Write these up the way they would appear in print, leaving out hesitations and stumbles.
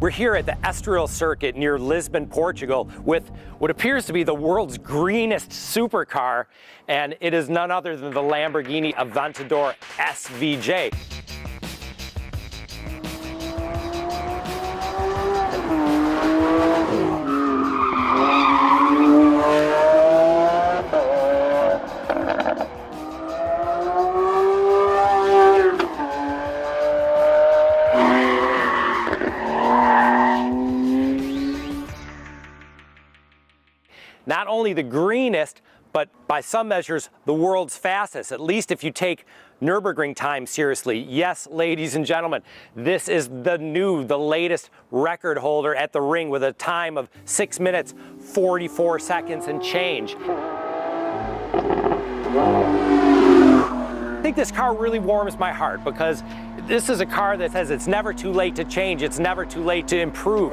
We're here at the Estoril circuit near Lisbon, Portugal, with what appears to be the world's greenest supercar, and it is none other than the Lamborghini Aventador SVJ. Not only the greenest, but by some measures, the world's fastest, at least if you take Nürburgring time seriously. Yes, ladies and gentlemen, this is the latest record holder at the ring with a time of 6 minutes, 44 seconds and change. I think this car really warms my heart because this is a car that says it's never too late to change, it's never too late to improve.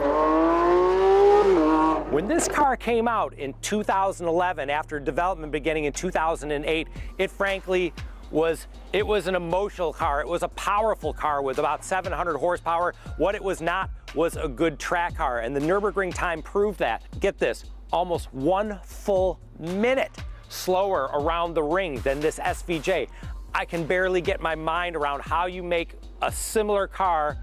When this car came out in 2011, after development beginning in 2008, it frankly was an emotional car. It was a powerful car with about 700 horsepower. What it was not was a good track car, and the Nürburgring time proved that. Get this, almost 1 full minute slower around the ring than this SVJ. I can barely get my mind around how you make a similar car,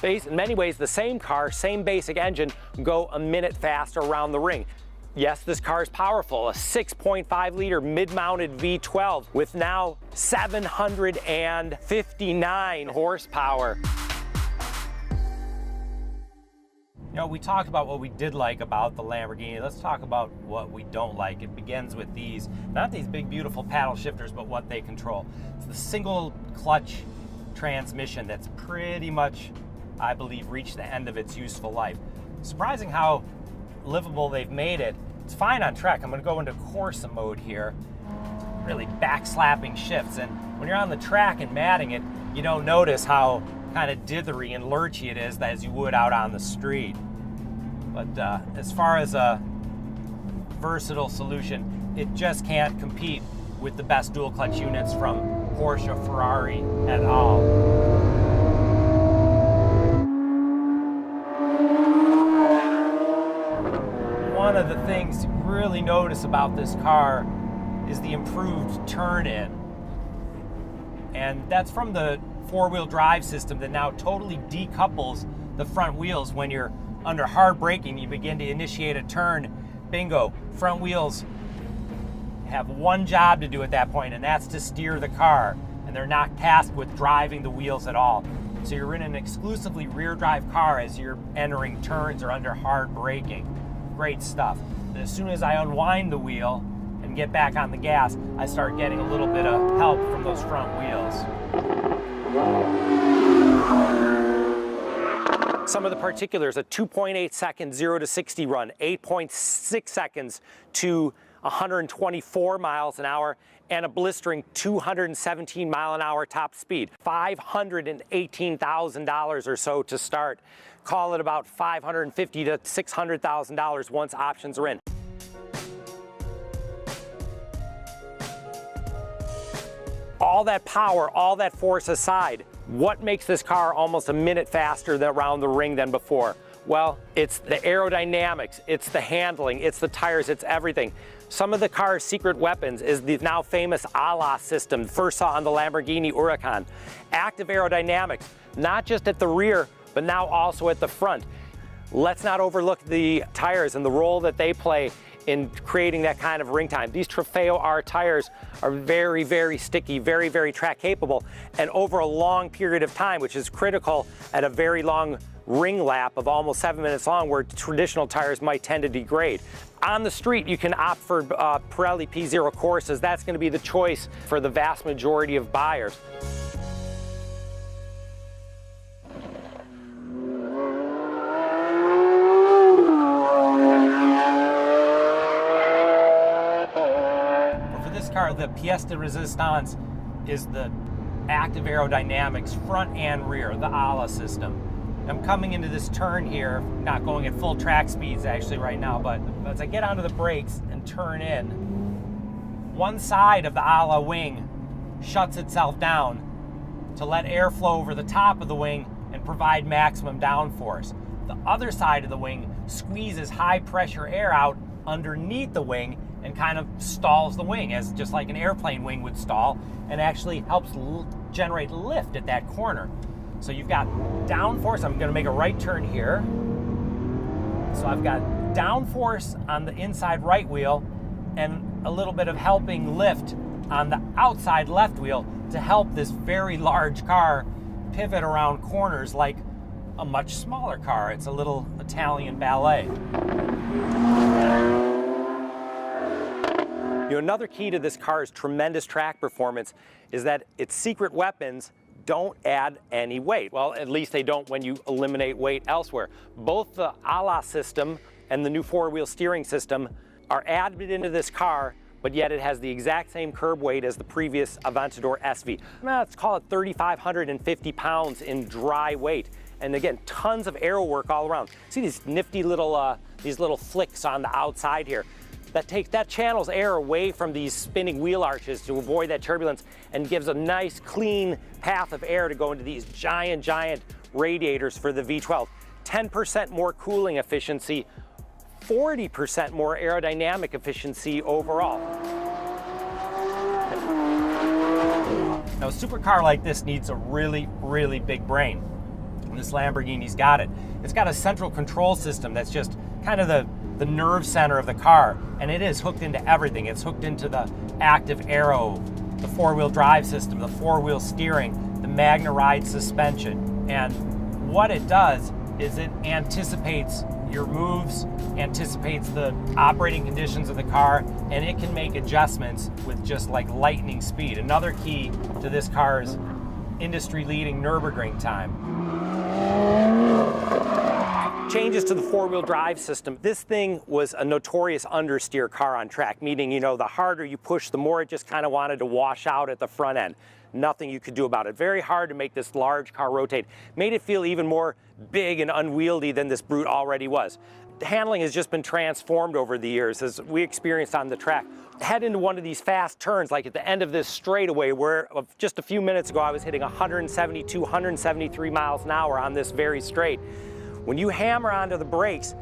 in many ways the same car, same basic engine, go a minute faster around the ring. Yes, this car is powerful, a 6.5 liter mid-mounted V12 with now 759 horsepower. You know, we talked about what we did like about the Lamborghini. Let's talk about what we don't like. It begins with these, not these big beautiful paddle shifters, but what they control. It's the single clutch transmission that's pretty much, I believe, reached the end of its useful life. Surprising how livable they've made it. It's fine on track. I'm going to go into Corsa mode here. Really backslapping shifts, and when you're on the track and matting it, you don't notice how kind of dithery and lurchy it is as you would out on the street. But as far as a versatile solution, it just can't compete with the best dual clutch units from Porsche, Ferrari, et al. One of the things to really notice about this car is the improved turn-in. And that's from the four-wheel drive system that now totally decouples the front wheels. When you're under hard braking, you begin to initiate a turn, bingo, front wheels have one job to do at that point, and that's to steer the car. And they're not tasked with driving the wheels at all. So you're in an exclusively rear drive car as you're entering turns or under hard braking. Great stuff. And as soon as I unwind the wheel and get back on the gas, I start getting a little bit of help from those front wheels. Some of the particulars: a 2.8 second 0 to 60 run, 8.6 seconds to 124 miles an hour, and a blistering 217 mile an hour top speed. $518,000 or so to start. Call it about $550,000 to $600,000 once options are in. All that power, all that force aside, what makes this car almost a minute faster around the ring than before? Well, it's the aerodynamics, it's the handling, it's the tires, it's everything. Some of the car's secret weapons is the now famous ALA system, first saw on the Lamborghini Huracan. Active aerodynamics, not just at the rear, but now also at the front. Let's not overlook the tires and the role that they play in creating that kind of ring time. These Trofeo R tires are very, very sticky, very, very track capable, and over a long period of time, which is critical at a very long ring lap of almost 7 minutes long, where traditional tires might tend to degrade. On the street, you can opt for Pirelli P0 Corsas. That's going to be the choice for the vast majority of buyers. The pièce de résistance is the active aerodynamics, front and rear, the ALA system. I'm coming into this turn here, not going at full track speeds actually right now, but as I get onto the brakes and turn in, one side of the ALA wing shuts itself down to let air flow over the top of the wing and provide maximum downforce. The other side of the wing squeezes high pressure air out underneath the wing and kind of stalls the wing, as just like an airplane wing would stall, and actually helps generate lift at that corner. So you've got downforce. I'm going to make a right turn here. So I've got downforce on the inside right wheel and a little bit of helping lift on the outside left wheel to help this very large car pivot around corners like a much smaller car. It's a little Italian ballet. Another key to this car's tremendous track performance is that its secret weapons don't add any weight. Well, at least they don't when you eliminate weight elsewhere. Both the ALA system and the new four-wheel steering system are added into this car, but yet it has the exact same curb weight as the previous Aventador SV. Let's call it 3,550 pounds in dry weight. And again, tons of aero work all around. See these nifty little flicks on the outside here. That channels air away from these spinning wheel arches to avoid that turbulence and gives a nice clean path of air to go into these giant radiators for the V12. 10% more cooling efficiency, 40% more aerodynamic efficiency overall. Now a supercar like this needs a really big brain. And this Lamborghini's got it. It's got a central control system that's just kind of the nerve center of the car, and it is hooked into everything. It's hooked into the active aero, the four-wheel drive system, the four-wheel steering, the Magna Ride suspension. And what it does is it anticipates your moves, anticipates the operating conditions of the car, and it can make adjustments with just like lightning speed. Another key to this car's industry-leading Nürburgring time. Changes to the four-wheel drive system. This thing was a notorious understeer car on track, meaning, the harder you push, the more it just kind of wanted to wash out at the front end. Nothing you could do about it. Very hard to make this large car rotate. Made it feel even more big and unwieldy than this brute already was. The handling has just been transformed over the years, as we experienced on the track. Head into one of these fast turns, like at the end of this straightaway, where just a few minutes ago I was hitting 172, 173 miles an hour on this very straight. When you hammer onto the brakes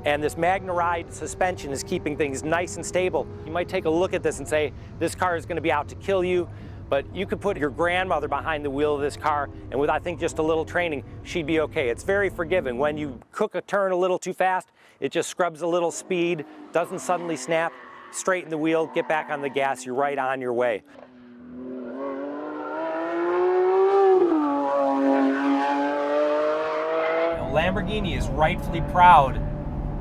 and this Magna Ride suspension is keeping things nice and stable, you might take a look at this and say, this car is going to be out to kill you, but you could put your grandmother behind the wheel of this car, and with, I think, just a little training, she'd be okay. It's very forgiving. When you cook a turn a little too fast, it just scrubs a little speed, doesn't suddenly snap, straighten the wheel, get back on the gas, you're right on your way. Lamborghini is rightfully proud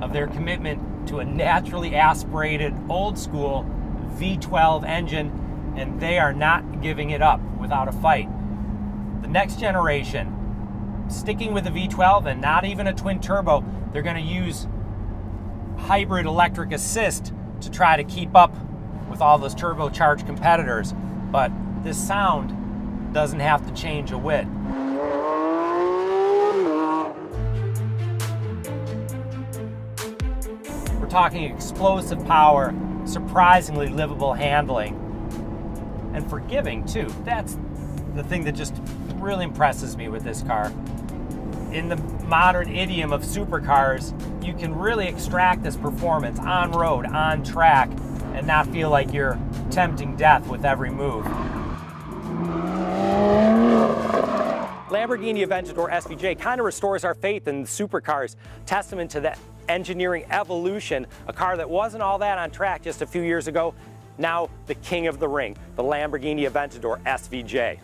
of their commitment to a naturally aspirated, old-school V12 engine, and they are not giving it up without a fight. The next generation, sticking with the V12 and not even a twin turbo, they're going to use hybrid electric assist to try to keep up with all those turbocharged competitors, but this sound doesn't have to change a whit. We're talking explosive power, surprisingly livable handling, and forgiving too. That's the thing that just really impresses me with this car. In the modern idiom of supercars, you can really extract this performance on road, on track, and not feel like you're tempting death with every move. Lamborghini Aventador SVJ kind of restores our faith in supercars, testament to that engineering evolution. A car that wasn't all that on track just a few years ago, now the king of the ring, the Lamborghini Aventador SVJ.